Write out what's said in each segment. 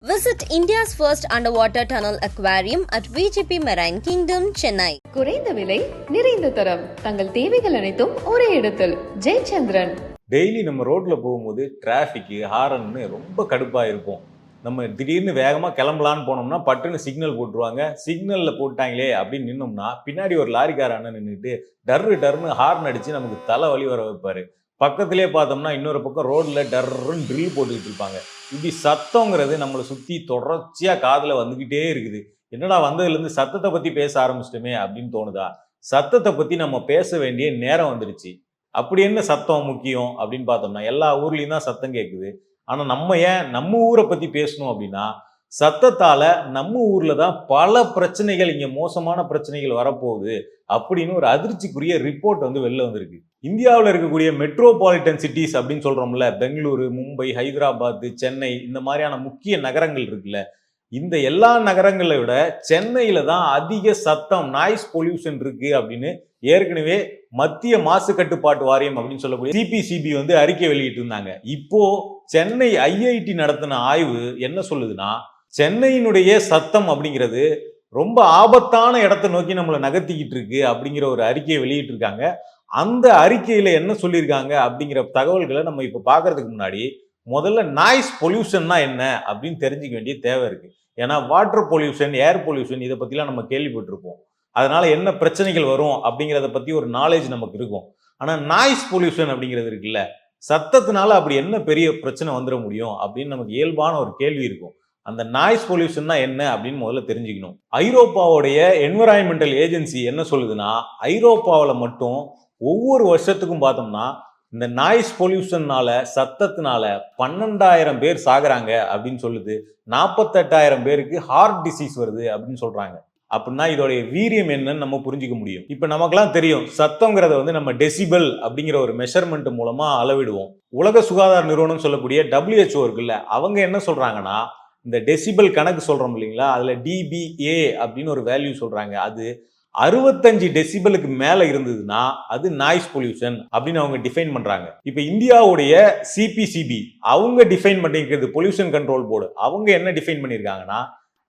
Visit India's first underwater tunnel aquarium at VGP Marine Kingdom, Chennai. குறைந்த விலை நிறைந்த தரம் தங்கள் தேவைகள் அனைத்தும் ஒரே இடத்தில் ஜெயச்சந்திரன். டெய்லி நம்ம ரோட்ல போகும்போது டிராஃபிக்கு ஹாரன்னு ரொம்ப கடுப்பா இருக்கும். நம்ம திடீர்னு வேகமாக கிளம்பலான்னு போனோம்னா பட்டுன்னு சிக்னல் போட்டுருவாங்க. சிக்னலில் போட்டாங்களே அப்படின்னு நின்னோம்னா பின்னாடி ஒரு லாரிக்கார அண்ணன் நின்றுட்டு டர்னு ஹார்ன் அடித்து நமக்கு தலை வலி வர வைப்பார். பக்கத்திலே பார்த்தோம்னா இன்னொரு பக்கம் ரோட்டில் டர்ன்னு ட்ரில் போட்டுக்கிட்டு இருப்பாங்க. இப்படி சத்தங்கிறது நம்மளை சுற்றி தொடர்ச்சியாக காதில் வந்துக்கிட்டே இருக்குது. என்னடா வந்ததுலேருந்து சத்தத்தை பற்றி பேச ஆரம்பிச்சிட்டோமே அப்படின்னு தோணுதா? சத்தத்தை பற்றி நம்ம பேச வேண்டிய நேரம் வந்துடுச்சு. அப்படி என்ன சத்தம் முக்கியம் அப்படின்னு பார்த்தோம்னா எல்லா ஊர்லேயும் தான் சத்தம் கேட்குது. ஆனால் நம்ம ஏன் நம்ம ஊரை பற்றி பேசணும் அப்படின்னா, சத்தத்தால் நம்ம ஊரில் தான் பல பிரச்சனைகள், இங்கே மோசமான பிரச்சனைகள் வரப்போகுது அப்படின்னு ஒரு அதிர்ச்சிக்குரிய ரிப்போர்ட் வெளில வந்திருக்கு. இந்தியாவில் இருக்கக்கூடிய மெட்ரோபாலிட்டன் சிட்டிஸ் அப்படின்னு சொல்கிறோம்ல, பெங்களூரு, மும்பை, ஹைதராபாத், சென்னை, இந்த மாதிரியான முக்கிய நகரங்கள் இருக்குல்ல, இந்த எல்லா நகரங்களை விட சென்னையில் தான் அதிக சத்தம், நாய்ஸ் பொல்யூஷன் இருக்குது அப்படின்னு ஏற்கனவே மத்திய மாசு கட்டுப்பாட்டு வாரியம் அப்படின்னு சொல்லக்கூடிய சிபிசிபி அறிக்கை வெளியிட்டு இருந்தாங்க. இப்போ சென்னை ஐஐடி நடத்தின ஆய்வு என்ன சொல்லுதுன்னா, சென்னையினுடைய சத்தம் அப்படிங்கிறது ரொம்ப ஆபத்தான இடத்தை நோக்கி நம்மளை நகர்த்திக்கிட்டு இருக்கு அப்படிங்கிற ஒரு அறிக்கையை வெளியிட்டு இருக்காங்க. அந்த அறிக்கையில என்ன சொல்லியிருக்காங்க அப்படிங்கிற தகவல்களை நம்ம இப்போ பார்க்கறதுக்கு முன்னாடி முதல்ல நாய்ஸ் பொல்யூஷன்னா என்ன அப்படின்னு தெரிஞ்சுக்க வேண்டிய தேவை இருக்கு. ஏன்னா வாட்டர் பொல்யூஷன், ஏர் பொல்யூஷன் இதை பற்றிலாம் நம்ம கேள்விப்பட்டிருப்போம். அதனால என்ன பிரச்சனைகள் வரும் அப்படிங்கிறத பற்றி ஒரு நாலேஜ் நமக்கு இருக்கும். ஆனால் நாய்ஸ் பொல்யூஷன் அப்படிங்கிறது இருக்குல்ல, சத்தத்தினால அப்படி என்ன பெரிய பிரச்சனை வந்துட முடியும் அப்படின்னு நமக்கு இயல்பான ஒரு கேள்வி இருக்கும். அந்த நாய்ஸ் பொல்யூஷன்னா என்ன அப்படின்னு முதல்ல தெரிஞ்சுக்கணும். ஐரோப்பாவுடைய என்விரான்மெண்டல் ஏஜென்சி என்ன சொல்லுதுன்னா, ஐரோப்பாவில் மட்டும் ஒவ்வொரு வருஷத்துக்கும் பார்த்தோம்னா இந்த நாய்ஸ் பொல்யூஷன்னால, சத்தத்தினால 12,000 பேர் சாகுறாங்க அப்படின்னு சொல்லுது. 48,000 பேருக்கு ஹார்ட் டிசீஸ் வருது அப்படின்னு சொல்றாங்க. அப்படின்னா இதோடைய வீரியம் என்னன்னு நம்ம புரிஞ்சுக்க முடியும். இப்ப நமக்கெல்லாம் தெரியும், சத்தங்கிறத நம்ம டெசிபல் அப்படிங்கிற ஒரு மெஷர்மெண்ட் மூலமா அளவிடுவோம். உலக சுகாதார நிறுவனம் சொல்லக்கூடிய WHO இருக்குல்ல, அவங்க என்ன சொல்றாங்கன்னா, இந்த டெசிபல் கணக்கு சொல்றோம் இல்லைங்களா, அதுல DBA அப்படின்னு ஒரு வேல்யூ சொல்றாங்க. அது 65 டெசிபலுக்கு மேல இருந்ததுன்னா அது நாய்ஸ் பொல்யூஷன் அப்படின்னு அவங்க டிஃபைன் பண்றாங்க. இப்ப இந்தியாவுடைய சிபிசிபி அவங்க டிஃபைன் பண்ணிருக்கிறது, பொல்யூஷன் கண்ட்ரோல் போர்டு, அவங்க என்ன டிஃபைன் பண்ணிருக்காங்கன்னா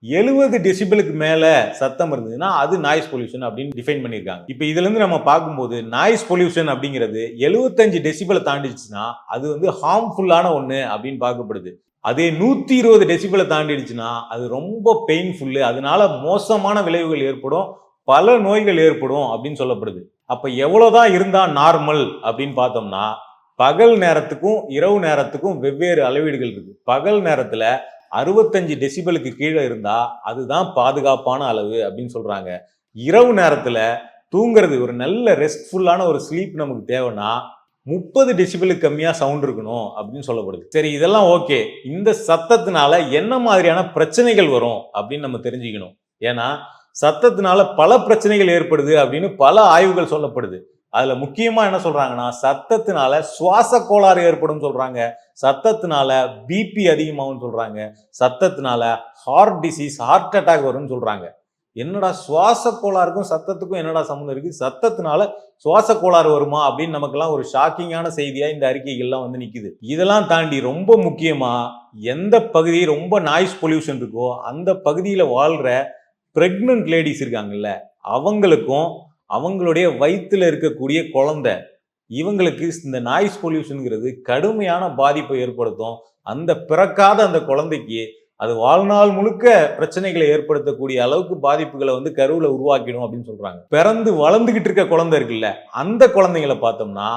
70 டெசிபலுக்கு மேல சத்தம் இருந்ததுன்னா அது நாய்ஸ் பொல்யூஷன் அப்படின்னு டிஃபைன் பண்ணிருக்காங்க. இப்ப இதுல இருந்து நம்ம பார்க்கும்போது நாய்ஸ் பொல்யூஷன் அப்படிங்கிறது 75 டெசிபலை தாண்டிடுச்சுன்னா அது ஹார்ம்ஃபுல்லான ஒண்ணு அப்படின்னு பார்க்கப்படுது. அதே 120 டெசிபலை தாண்டிடுச்சுன்னா அது ரொம்ப பெயின்ஃபுல்லு, அதனால மோசமான விளைவுகள் ஏற்படும், பல நோய்கள் ஏற்படும் அப்படின்னு சொல்லப்படுது. அப்ப எவ்வளவுதான் இருந்தா நார்மல் அப்படின்னு பார்த்தோம்னா, பகல் நேரத்துக்கும் இரவு நேரத்துக்கும் வெவ்வேறு அளவீடுகள் இருக்கு. பகல் நேரத்துல 65 டெசிபலுக்கு கீழே இருந்தா அதுதான் பாதுகாப்பான அளவு அப்படின்னு சொல்றாங்க. இரவு நேரத்துல தூங்குறது, ஒரு நல்ல ரெஸ்ட்ஃபுல்லான ஒரு ஸ்லீப் நமக்கு தேவைன்னா 30 டெசிபலுக்கு கம்மியா சவுண்ட் இருக்கணும் அப்படின்னு சொல்லப்படுது. சரி, இதெல்லாம் ஓகே. இந்த சத்தத்தினால என்ன மாதிரியான பிரச்சனைகள் வரும் அப்படின்னு நம்ம தெரிஞ்சுக்கணும். ஏன்னா சத்தத்தினால பல பிரச்சனைகள் ஏற்படுது அப்படின்னு பல ஆய்வுகள் சொல்லப்படுது. அதுல முக்கியமா என்ன சொல்றாங்கன்னா, சத்தத்தினால சுவாச கோளாறு ஏற்படும் சொல்றாங்க, சத்தத்தினால பிபி அதிகமாகும் சொல்றாங்க, சத்தத்தினால ஹார்ட் டிசீஸ், ஹார்ட் அட்டாக் வரும்னு சொல்றாங்க. என்னடா சுவாச கோளாறுக்கும் சத்தத்துக்கும் என்னடா சம்மந்தம் இருக்கு? சத்தத்தினால சுவாச கோளாறு வருமா அப்படின்னு நமக்கெல்லாம் ஒரு ஷாக்கிங்கான செய்தியா இந்த அறிக்கைகள்லாம் நிக்குது. இதெல்லாம் தாண்டி ரொம்ப முக்கியமா, எந்த பகுதி ரொம்ப நாய்ஸ் பொல்யூஷன் இருக்கோ அந்த பகுதியில வாழ்ற பிரெக்னன்ட் லேடிஸ் இருக்காங்கல்ல, அவங்களுக்கும் அவங்களுடைய வயிற்றுல இருக்கக்கூடிய குழந்தை, இவங்களுக்கு இந்த நாய்ஸ் பொல்யூஷனுங்கிறது கடுமையான பாதிப்பை ஏற்படுத்தும். அந்த பிறக்காத அந்த குழந்தைக்கு அது வாழ்நாள் முழுக்க பிரச்சனைகளை ஏற்படுத்தக்கூடிய அளவுக்கு பாதிப்புகளை கருவுல உருவாக்கிடும் அப்படின்னு சொல்றாங்க. பிறந்து வளர்ந்துகிட்டு இருக்க குழந்தை இருக்குல்ல, அந்த குழந்தைங்களை பார்த்தோம்னா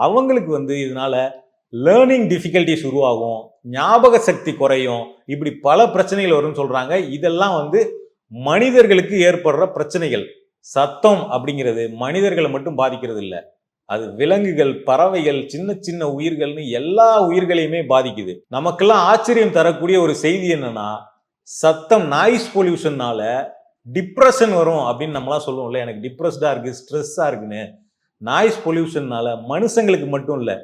அவங்களுக்கு இதனால லேர்னிங் டிஃபிகல்டிஸ் உருவாகும், ஞாபக சக்தி குறையும், இப்படி பல பிரச்சனைகள் வரும்னு சொல்றாங்க. இதெல்லாம் மனிதர்களுக்கு ஏற்படுற பிரச்சனைகள். சத்தம் அப்படிங்கிறது மனிதர்களை மட்டும் பாதிக்கிறது இல்லை, அது விலங்குகள், பறவைகள், சின்ன சின்ன உயிர்கள்னு எல்லா உயிர்களையுமே பாதிக்குது. நமக்கெல்லாம் ஆச்சரியம் தரக்கூடிய ஒரு செய்தி என்னன்னா, சத்தம், நாய்ஸ் பொல்யூஷன்னால டிப்ரெஷன் வரும் அப்படின்னு நம்மளாம் சொல்லுவோம்ல, எனக்கு டிப்ரெஸ்டா இருக்கு, ஸ்ட்ரெஸ்ஸா இருக்குன்னு. நாய்ஸ் பொல்யூஷன்னால மனுஷங்களுக்கு மட்டும் இல்லை,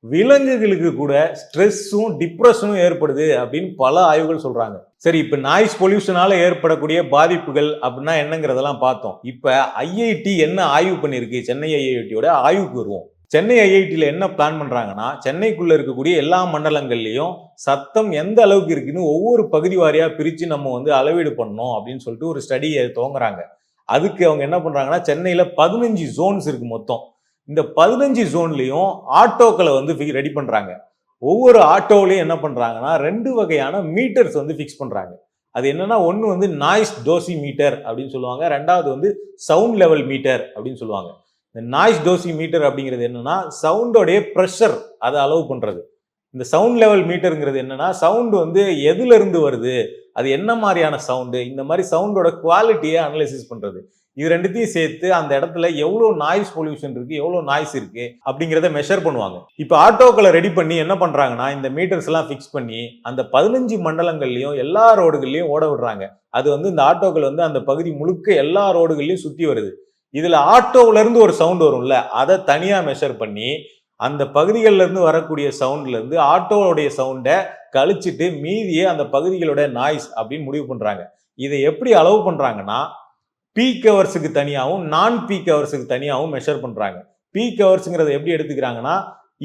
விலங்குகளுக்கு கூட ஸ்ட்ரெஸ்ஸும் டிப்ரெஷனும் ஏற்படுது அப்படின்னு பல ஆய்வுகள் சொல்றாங்க. சரி, இப்ப நாய்ஸ் பொல்யூஷனால ஏற்படக்கூடிய பாதிப்புகள் அப்படின்னா என்னங்கிறதெல்லாம் பார்த்தோம். இப்ப ஐஐடி என்ன ஆய்வு பண்ணிருக்கு, சென்னை ஐஐடியோட ஆய்வுக்கு வருவோம். சென்னை ஐஐடியில் என்ன பிளான் பண்றாங்கன்னா, சென்னைக்குள்ள இருக்கக்கூடிய எல்லா மண்டலங்கள்லயும் சத்தம் எந்த அளவுக்கு இருக்குன்னு ஒவ்வொரு பகுதி வாரியா பிரிச்சு நம்ம வந்து அளவீடு பண்ணணும் அப்படின்னு சொல்லிட்டு ஒரு ஸ்டடியை துவங்குறாங்க. அதுக்கு அவங்க என்ன பண்றாங்கன்னா, சென்னையில 15 ஜோன்ஸ் இருக்கு மொத்தம். இந்த 15 ஜோன்லயும் ஆட்டோக்களை வந்து ரெடி பண்றாங்க. ஒவ்வொரு ஆட்டோவிலையும் என்ன பண்றாங்கன்னா 2 வகையான மீட்டர்ஸ் வந்து ஃபிக்ஸ் பண்றாங்க. அது என்னன்னா, ஒன்று வந்து நாய்ஸ் டோசி மீட்டர் அப்படின்னு சொல்லுவாங்க, ரெண்டாவது வந்து சவுண்ட் லெவல் மீட்டர் அப்படின்னு சொல்லுவாங்க. இந்த நாய்ஸ் டோசி மீட்டர் அப்படிங்கிறது என்னன்னா, சவுண்டோடைய ப்ரெஷர் அதை அளவு பண்றது. இந்த சவுண்ட் லெவல் மீட்டருங்கிறது என்னன்னா, சவுண்டு வந்து எதுல இருந்து வருது, அது என்ன மாதிரியான சவுண்டு, இந்த மாதிரி சவுண்டோட குவாலிட்டியை அனலைசிஸ் பண்றது. இது ரெண்டுத்தையும் சேர்த்து அந்த இடத்துல எவ்வளோ நாய்ஸ் பொல்யூஷன் இருக்கு, எவ்வளோ நாய்ஸ் இருக்கு அப்படிங்கிறத மெஷர் பண்ணுவாங்க. இப்போ ஆட்டோக்களை ரெடி பண்ணி என்ன பண்றாங்கன்னா, இந்த மீட்டர்ஸ் எல்லாம் ஃபிக்ஸ் பண்ணி அந்த 15 மண்டலங்கள்லயும் எல்லா ரோடுகள்லயும் ஓட விடுறாங்க. அது வந்து இந்த ஆட்டோக்கள் வந்து அந்த பகுதி முழுக்க எல்லா ரோடுகள்லயும் சுத்தி வருது. இதுல ஆட்டோல இருந்து ஒரு சவுண்ட் வரும்ல, அதை தனியா மெஷர் பண்ணி அந்த பகுதிகளில இருந்து வரக்கூடிய சவுண்ட்ல இருந்து ஆட்டோவுடைய சவுண்டை கழிச்சிட்டு மீதியே அந்த பகுதிகளோட நாய்ஸ் அப்படின்னு முடிவு பண்றாங்க. இதை எப்படி அளவு பண்றாங்கன்னா, பீக் ஹவர்ஸுக்கு தனியாகவும் நான் பீக் ஹவர்ஸுக்கு தனியாகவும் மெஷர் பண்றாங்க. பீக் ஹவர்ஸுங்கிறத எப்படி எடுத்துக்கிறாங்கன்னா,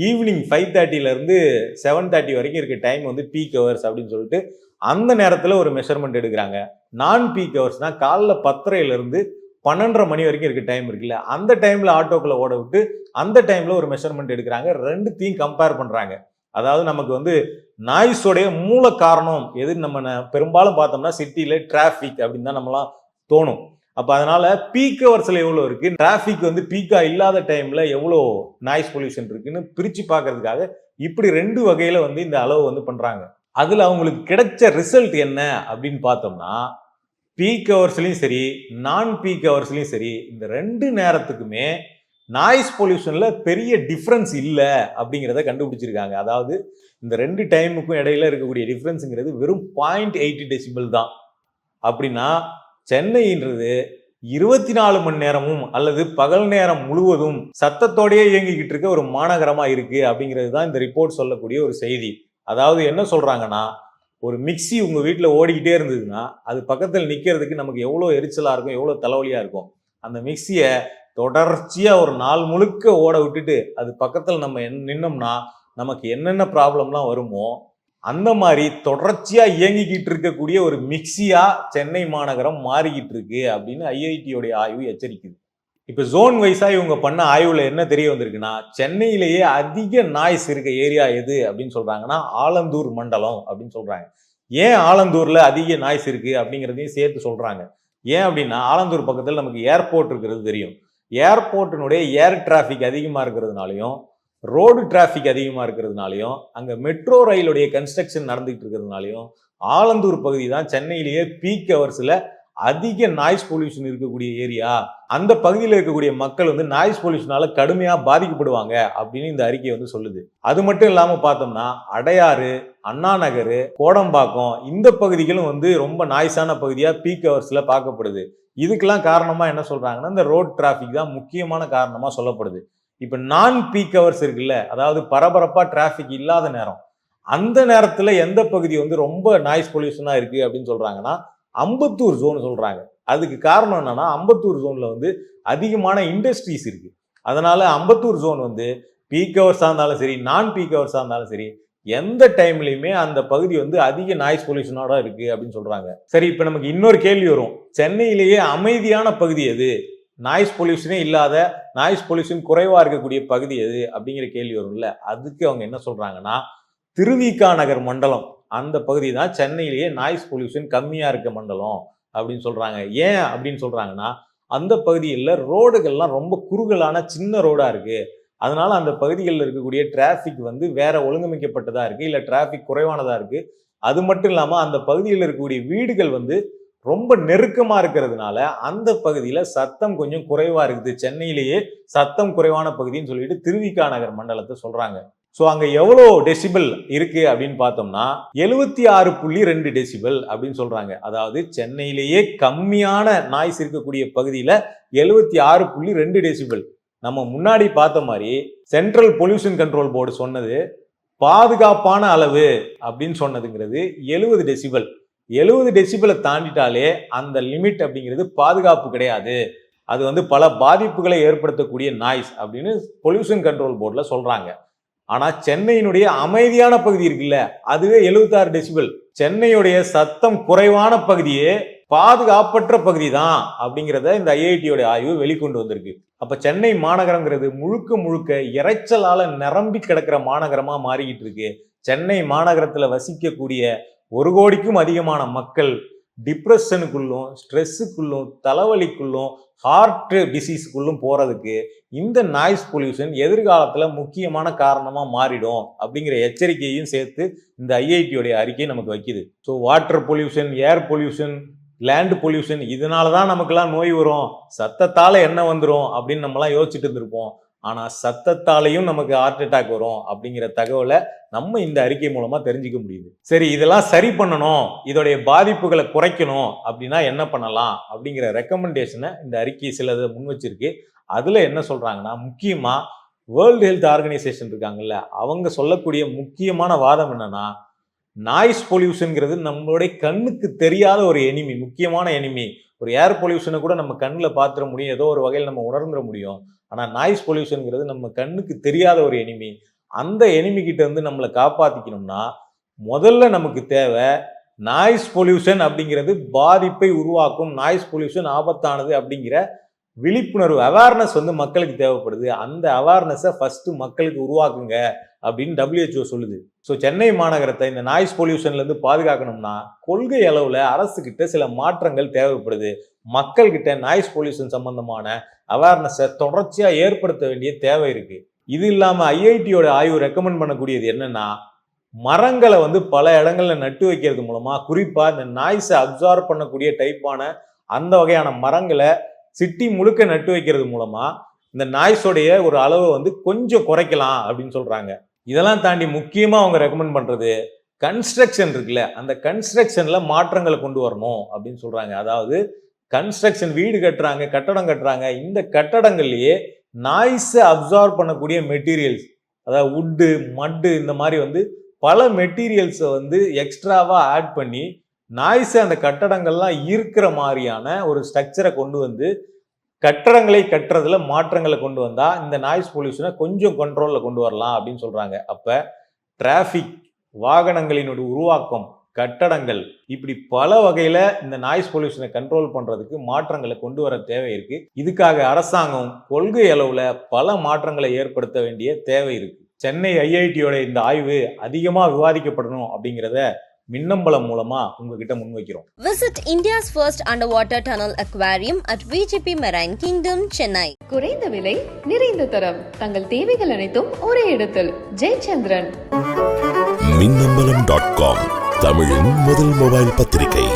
ஈவினிங் 5:30 இருந்து 7:30 வரைக்கும் இருக்க டைம் வந்து பீக் ஹவர்ஸ் அப்படின்னு சொல்லிட்டு அந்த நேரத்தில் ஒரு மெஷர்மெண்ட் எடுக்கிறாங்க. நான் பீக் ஹவர்ஸ்னா காலைல 10:30 இருந்து 12:30 மணி வரைக்கும் இருக்க டைம் இருக்குல்ல, அந்த டைம்ல ஆட்டோக்களை ஓட விட்டு அந்த டைம்ல ஒரு மெஷர்மெண்ட் எடுக்கிறாங்க. ரெண்டுத்தையும் கம்பேர் பண்றாங்க. அதாவது நமக்கு வந்து நாய்ஸோடைய மூல காரணம் எது, நம்ம பெரும்பாலும் பார்த்தோம்னா சிட்டியில டிராஃபிக் அப்படின்னு தான் நம்மளாம் தோணும். அப்ப அதனால பீக் ஹவர்ஸ்ல எவ்வளவு இருக்கு, டிராஃபிக் வந்து பீக்கா இல்லாத டைம்ல எவ்வளோ நாய்ஸ் பொல்யூஷன் இருக்குன்னு பிரிச்சு பார்க்கறதுக்காக இப்படி 2 வகையில வந்து இந்த அளவு வந்து பண்றாங்க. அதுல அவங்களுக்கு கிடைச்ச ரிசல்ட் என்ன அப்படின்னு பார்த்தோம்னா, பீக் ஹவர்ஸ்லயும் சரி நான் பீக் ஹவர்ஸ்லயும் சரி இந்த 2 நேரத்துக்குமே நாய்ஸ் பொல்யூஷன்ல பெரிய டிஃபரன்ஸ் இல்லை அப்படிங்கிறத கண்டுபிடிச்சிருக்காங்க. அதாவது இந்த 2 டைமுக்கும் இடையில இருக்கக்கூடிய டிஃபரன்ஸுங்கிறது வெறும் 0.8 டெசிபிள் தான். அப்படின்னா சென்னைன்றது 24 மணி நேரமும் அல்லது பகல் நேரம் முழுவதும் சத்தத்தோடயே இயங்கிக்கிட்டு இருக்க ஒரு மாநகரமா இருக்கு அப்படிங்கிறது தான் இந்த ரிப்போர்ட் சொல்லக்கூடிய ஒரு செய்தி. அதாவது என்ன சொல்றாங்கன்னா, ஒரு மிக்சி உங்க வீட்டுல ஓடிக்கிட்டே இருந்ததுன்னா அது பக்கத்தில் நிக்கிறதுக்கு நமக்கு எவ்வளவு எரிச்சலா இருக்கும், எவ்வளவு தலைவலியா இருக்கும். அந்த மிக்சியை தொடர்ச்சியா ஒரு நாள் முழுக்க ஓட விட்டுட்டு அது பக்கத்தில் நம்ம நின்னோம்னா நமக்கு என்னென்ன ப்ராப்ளம்லாம் வருமோ அந்த மாதிரி தொடர்ச்சியா இயங்கிக்கிட்டு இருக்கக்கூடிய ஒரு மிக்சியா சென்னை மாநகரம் மாறிக்கிட்டு இருக்கு அப்படின்னு ஐஐடியோடைய ஆய்வு எச்சரிக்குது. இப்ப ஜோன் வைஸா இவங்க பண்ண ஆய்வுல என்ன தெரிய வந்திருக்குன்னா, சென்னையிலேயே அதிக நாய்ஸ் இருக்க ஏரியா எது அப்படின்னு சொல்றாங்கன்னா ஆலந்தூர் மண்டலம் அப்படின்னு சொல்றாங்க. ஏன் ஆலந்தூர்ல அதிக நாய்ஸ் இருக்கு அப்படிங்கிறதையும் சேர்த்து சொல்றாங்க. ஏன் அப்படின்னா, ஆலந்தூர் பக்கத்தில் நமக்கு ஏர்போர்ட் இருக்கிறது தெரியும். ஏர்போர்ட்டினுடைய ஏர் டிராஃபிக் அதிகமா இருக்கிறதுனாலையும் ரோடு டிராஃபிக் அதிகமாக இருக்கிறதுனாலையும் அங்கே மெட்ரோ ரயிலுடைய கன்ஸ்ட்ரக்ஷன் நடந்துகிட்டு இருக்கிறதுனாலையும் ஆலந்தூர் பகுதி தான் சென்னையிலேயே பீக் ஹவர்ஸில் அதிக நாய்ஸ் பொல்யூஷன் இருக்கக்கூடிய ஏரியா. அந்த பகுதியில் இருக்கக்கூடிய மக்கள் வந்து நாய்ஸ் பொல்யூஷனால கடுமையாக பாதிக்கப்படுவாங்க அப்படின்னு இந்த அறிக்கை வந்து சொல்லுது. அது மட்டும் இல்லாமல் பார்த்தோம்னா அடையாறு, அண்ணா நகர், கோடம்பாக்கம் இந்த பகுதிகளும் வந்து ரொம்ப நாய்ஸான பகுதியாக பீக் ஹவர்ஸில் பார்க்கப்படுது. இதுக்கெல்லாம் காரணமாக என்ன சொல்கிறாங்கன்னா, இந்த ரோட் டிராஃபிக் தான் முக்கியமான காரணமாக சொல்லப்படுது. இப்போ நான் பீக் ஹவர்ஸ் இருக்குல்ல, அதாவது பரபரப்பாக டிராஃபிக் இல்லாத நேரம், அந்த நேரத்தில் எந்த பகுதி வந்து ரொம்ப நாய்ஸ் பொல்யூஷனாக இருக்குது அப்படின்னு சொல்கிறாங்கன்னா அம்பத்தூர் ஜோன் சொல்கிறாங்க. அதுக்கு காரணம் என்னன்னா, அம்பத்தூர் ஜோனில் வந்து அதிகமான இண்டஸ்ட்ரீஸ் இருக்குது. அதனால அம்பத்தூர் ஜோன் வந்து பீக் ஹவர்ஸாக இருந்தாலும் சரி நான் பீக் ஹவர்ஸாக இருந்தாலும் சரி எந்த டைம்லையுமே அந்த பகுதி வந்து அதிக நாய்ஸ் பொல்யூஷனோட இருக்குது அப்படின்னு சொல்கிறாங்க. சரி, இப்போ நமக்கு இன்னொரு கேள்வி வரும், சென்னையிலேயே அமைதியான பகுதி எது, நாய்ஸ் பொல்யூஷனே இல்லாத, நாய்ஸ் பொல்யூஷன் குறைவா இருக்கக்கூடிய பகுதி எது அப்படிங்கிற கேள்வி வரும்ல. அதுக்கு அவங்க என்ன சொல்றாங்கன்னா, திருவிக நகர் மண்டலம் அந்த பகுதி தான் சென்னையிலேயே நாய்ஸ் பொல்யூஷன் கம்மியா இருக்க மண்டலம் அப்படின்னு சொல்றாங்க. ஏன் அப்படின்னு சொல்றாங்கன்னா, அந்த பகுதியில் ரோடுகள்லாம் ரொம்ப குறுகலான சின்ன ரோடா இருக்கு. அதனால அந்த பகுதிகளில் இருக்கக்கூடிய டிராஃபிக் வந்து வேற ஒழுங்கமைக்கப்பட்டதா இருக்கு, இல்ல டிராஃபிக் குறைவானதா இருக்கு. அது மட்டும் இல்லாம அந்த பகுதியில் இருக்கக்கூடிய வீடுகள் வந்து ரொம்ப நெருக்கமா இருக்கிறதுனால அந்த பகுதியில சத்தம் கொஞ்சம் குறைவா இருக்குது. சென்னையிலேயே சத்தம் குறைவான பகுதின்னு சொல்லிட்டு திருவிக நகர் மண்டலத்தை சொல்றாங்க. ஸோ அங்க எவ்வளோ டெசிபிள் இருக்கு அப்படின்னு பார்த்தோம்னா 76.2 டெசிபிள் அப்படின்னு சொல்றாங்க. அதாவது சென்னையிலேயே கம்மியான நாய்ஸ் இருக்கக்கூடிய பகுதியில 76.2 டெசிபிள். நம்ம முன்னாடி பார்த்த மாதிரி சென்ட்ரல் பொல்யூஷன் கண்ட்ரோல் போர்டு சொன்னது பாதுகாப்பான அளவு அப்படின்னு சொன்னதுங்கிறது 70 டெசிபிள். 70 டெசிபிளை தாண்டிட்டாலே அந்த லிமிட் அப்படிங்கிறது பாதுகாப்பு கிடையாது, அது வந்து பல பாதிப்புகளை ஏற்படுத்தக்கூடிய நாய்ஸ் அப்படின்னு பொல்யூஷன் கண்ட்ரோல் போர்டில் சொல்றாங்க. ஆனா சென்னையினுடைய அமைதியான பகுதி இருக்குல்ல, அதுவே 76 டெசிபல். சென்னையுடைய சத்தம் குறைவான பகுதியே பாதுகாப்பற்ற பகுதி தான் அப்படிங்கிறத இந்த ஐஐடியோட ஆய்வு வெளிக்கொண்டு வந்திருக்கு. அப்ப சென்னை மாநகரங்கிறது முழுக்க முழுக்க இறைச்சலால நிரம்பி கிடக்கிற மாநகரமா மாறிக்கிட்டு இருக்கு. சென்னை மாநகரத்துல வசிக்கக்கூடிய 1 கோடிக்கும் அதிகமான மக்கள் டிப்ரெஷனுக்குள்ளும், ஸ்ட்ரெஸ்ஸுக்குள்ளும், தலைவலிக்குள்ளும், ஹார்ட் டிசீஸ்க்குள்ளும் போறதுக்கு இந்த நாய்ஸ் பொல்யூஷன் எதிர்காலத்துல முக்கியமான காரணமா மாறிடும் அப்படிங்கிற எச்சரிக்கையும் சேர்த்து இந்த ஐஐடியோடைய அறிக்கை நமக்கு வைக்குது. So water pollution, air pollution, land pollution, இதனாலதான் நமக்கெல்லாம் நோய் வரும், சத்தத்தால என்ன வந்துடும் அப்படின்னு நம்மலாம் யோசிச்சுட்டு இருந்திருப்போம். ஆனா சத்தத்தாலையும் நமக்கு ஹார்ட் அட்டாக் வரும் அப்படிங்கிற தகவலை நம்ம இந்த அறிக்கை மூலமா தெரிஞ்சுக்க முடியுது. சரி, இதெல்லாம் சரி பண்ணணும், இதோடைய பாதிப்புகளை குறைக்கணும் அப்படின்னா என்ன பண்ணலாம் அப்படிங்கிற ரெக்கமெண்டேஷனை இந்த அறிக்கை சிலதை முன் வச்சிருக்கு. அதுல என்ன சொல்றாங்கன்னா, முக்கியமா வேர்ல்டு ஹெல்த் ஆர்கனைசேஷன் இருக்காங்கல்ல, அவங்க சொல்லக்கூடிய முக்கியமான வாதம் என்னன்னா, நாய்ஸ் பொல்யூஷன்ங்கிறது நம்மளுடைய கண்ணுக்கு தெரியாத ஒரு எனிமி, முக்கியமான எனிமி. ஒரு ஏர் பொல்யூஷனை கூட நம்ம கண்ணில் பார்த்துட முடியும், ஏதோ ஒரு வகையில் நம்ம உணர்ந்துட முடியும். ஆனால் நாய்ஸ் பொல்யூஷன்ங்கிறது நம்ம கண்ணுக்கு தெரியாத ஒரு எனிமி. அந்த எனிமி கிட்ட இருந்து நம்மளை காப்பாற்றிக்கணும்னா முதல்ல நமக்கு தேவை நாய்ஸ் பொல்யூஷன் அப்படிங்கிறது பாதிப்பை உருவாக்கும், நாய்ஸ் பொல்யூஷன் ஆபத்தானது அப்படிங்கிற விழிப்புணர்வு, அவேர்னஸ் வந்து மக்களுக்கு தேவைப்படுது. அந்த அவேர்னஸை ஃபர்ஸ்ட் மக்களுக்கு உருவாக்குங்க அப்படின்னு WHO சொல்லுது. ஸோ சென்னை மாநகரத்தை இந்த நாய்ஸ் பொல்யூஷன்லேருந்து பாதுகாக்கணும்னா கொள்கை அளவில் அரசுக்கிட்ட சில மாற்றங்கள் தேவைப்படுது. மக்கள்கிட்ட நாய்ஸ் பொல்யூஷன் சம்பந்தமான அவேர்னஸை தொடர்ச்சியாக ஏற்படுத்த வேண்டிய தேவை இருக்கு. இது இல்லாமல் ஐஐடியோட ஆய்வு ரெக்கமெண்ட் பண்ணக்கூடியது என்னன்னா, மரங்களை வந்து பல இடங்கள்ல நட்டு வைக்கிறது மூலமா, குறிப்பா இந்த நாய்ஸை அப்சார்ப் பண்ணக்கூடிய டைப்பான அந்த வகையான மரங்களை சிட்டி முழுக்க நட்டு வைக்கிறது மூலமா இந்த நாய்ஸோடைய ஒரு அளவை வந்து கொஞ்சம் குறைக்கலாம் அப்படின்னு சொல்றாங்க. இதெல்லாம் தாண்டி முக்கியமா அவங்க ரெக்கமெண்ட் பண்றது கன்ஸ்ட்ரக்ஷன் இருக்குல்ல, அந்த கன்ஸ்ட்ரக்ஷன்ல மாற்றங்களை கொண்டு வரணும் அப்படின்னு சொல்றாங்க. அதாவது கன்ஸ்ட்ரக்ஷன், வீடு கட்டுறாங்க, கட்டடம் கட்டுறாங்க, இந்த கட்டடங்கள்லயே நாய்ஸை அப்சார்ப் பண்ணக்கூடிய மெட்டீரியல்ஸ், அதாவது உட்டு, மட்டு, இந்த மாதிரி வந்து பல மெட்டீரியல்ஸை வந்து எக்ஸ்ட்ராவா ஆட் பண்ணி நாய்ஸை அந்த கட்டடங்கள்லாம் ஈர்க்கிற மாதிரியான ஒரு ஸ்ட்ரக்சரை கொண்டு வந்து கட்டடங்களை கட்டுறதுல மாற்றங்களை கொண்டு வந்தா இந்த நாய்ஸ் பொல்யூஷனை கொஞ்சம் கண்ட்ரோல்ல கொண்டு வரலாம் அப்படின்னு சொல்றாங்க. அப்ப டிராபிக், வாகனங்களினுடைய உருவாக்கம், கட்டடங்கள், இப்படி பல வகையில இந்த நாய்ஸ் பொல்யூஷனை கண்ட்ரோல் பண்றதுக்கு மாற்றங்களை கொண்டு வர தேவை இருக்கு. இதுக்காக அரசாங்கம் கொள்கை அளவுல பல மாற்றங்களை ஏற்படுத்த வேண்டிய தேவை இருக்கு. சென்னை ஐஐடியோட இந்த ஆய்வு அதிகமா விவாதிக்கப்படணும் அப்படிங்கிறத மின்னம்பலம் மூலமா உங்ககிட்ட முன்வைக்கிறோம். Visit India's first underwater tunnel aquarium at VGP Marine Kingdom, Chennai. குறைந்த விலை, நிறைந்த தரம், தங்கள் தேவைகள் அனைத்தும் ஒரே இடத்தில். ஜெயச்சந்திரன். மின்னம்பலம்.com, தமிழின் முதல் மொபைல் பத்திரிகை.